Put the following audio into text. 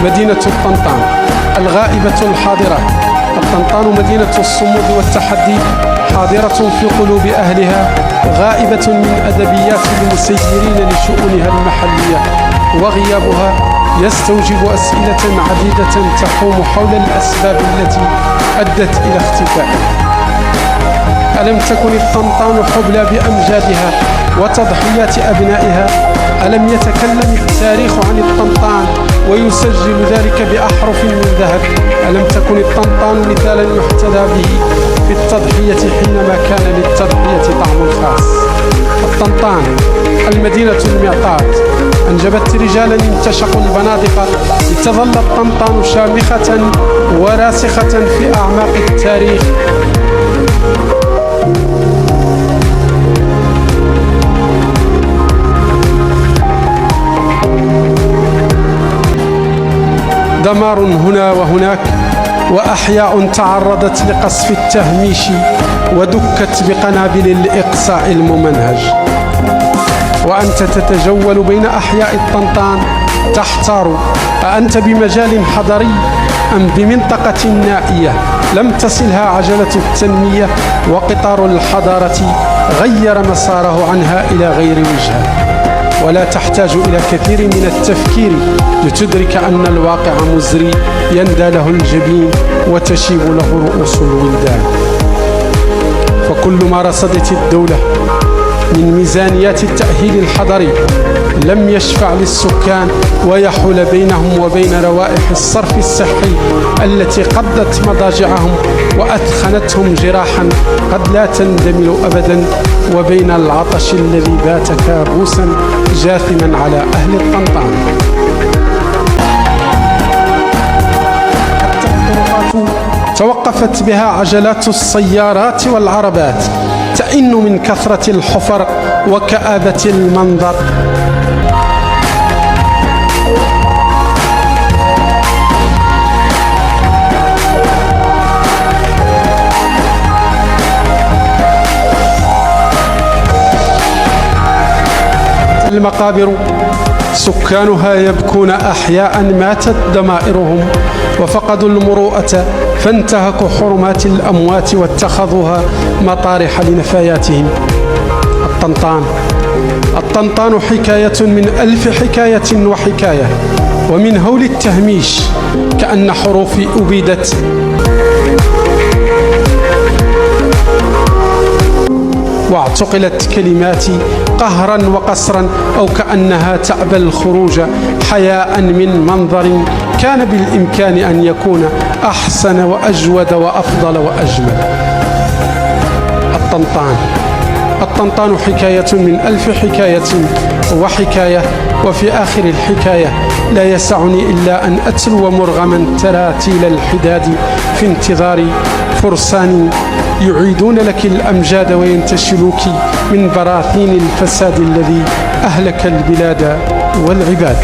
مدينة الطنطان الغائبة الحاضرة. الطنطان مدينة الصمود والتحدي، حاضرة في قلوب أهلها، غائبة من أدبيات المسيرين لشؤونها المحلية، وغيابها يستوجب أسئلة عديدة تحوم حول الأسباب التي أدت إلى اختفائها. ألم تكن الطنطان حبلى بأمجادها وتضحيات أبنائها؟ ألم يتكلم التاريخ عن الطنطان ويسجل ذلك بأحرف من ذهب؟ ألم تكن الطنطان مثالا يحتذى به في التضحية حينما كان للتضحية طعم خاص؟ الطنطان المدينة المعطاة أنجبت رجالا انتشقوا البنادق لتظل الطنطان شامخة وراسخة في أعماق التاريخ. دمار هنا وهناك، وأحياء تعرضت لقصف التهميش ودكت بقنابل الإقصاء الممنهج. وأنت تتجول بين أحياء الطنطان تحتار أأنت بمجال حضري أم بمنطقة نائية لم تصلها عجلة التنمية، وقطار الحضارة غير مساره عنها إلى غير وجهة. ولا تحتاج إلى كثير من التفكير لتدرك أن الواقع مزري يندى له الجبين وتشيب له رؤوس الولدان. فكل ما رصدت الدولة من ميزانيات التأهيل الحضري لم يشفع للسكان ويحول بينهم وبين روائح الصرف الصحي التي قضت مضاجعهم وأثخنتهم جراحا قد لا تندمل أبدا، وبين العطش الذي بات كابوسا جاثما على أهل الطنطان. حتى الطرقات توقفت بها عجلات السيارات والعربات تئن من كثرة الحفر وكآبة المنظر. المقابر سكانها يبكون أحياء ماتت ضمائرهم وفقدوا المروءة، فانتهكوا حرمات الأموات واتخذوها مطارح لنفاياتهم. الطنطان حكاية من ألف حكاية وحكاية، ومن هول التهميش كأن حروفي أبيدت واعتقلت كلماتي قهرا وقسرا، أو كأنها تأبى الخروج حياء من منظر كان بالإمكان أن يكون أحسن وأجود وأفضل وأجمل. الطنطان حكاية من ألف حكاية وحكاية، وفي آخر الحكاية لا يسعني إلا أن أتلو مرغما تراتيل الحداد في انتظار فرسان يعيدون لك الأمجاد وينتشلوك من براثين الفساد الذي أهلك البلاد والعباد.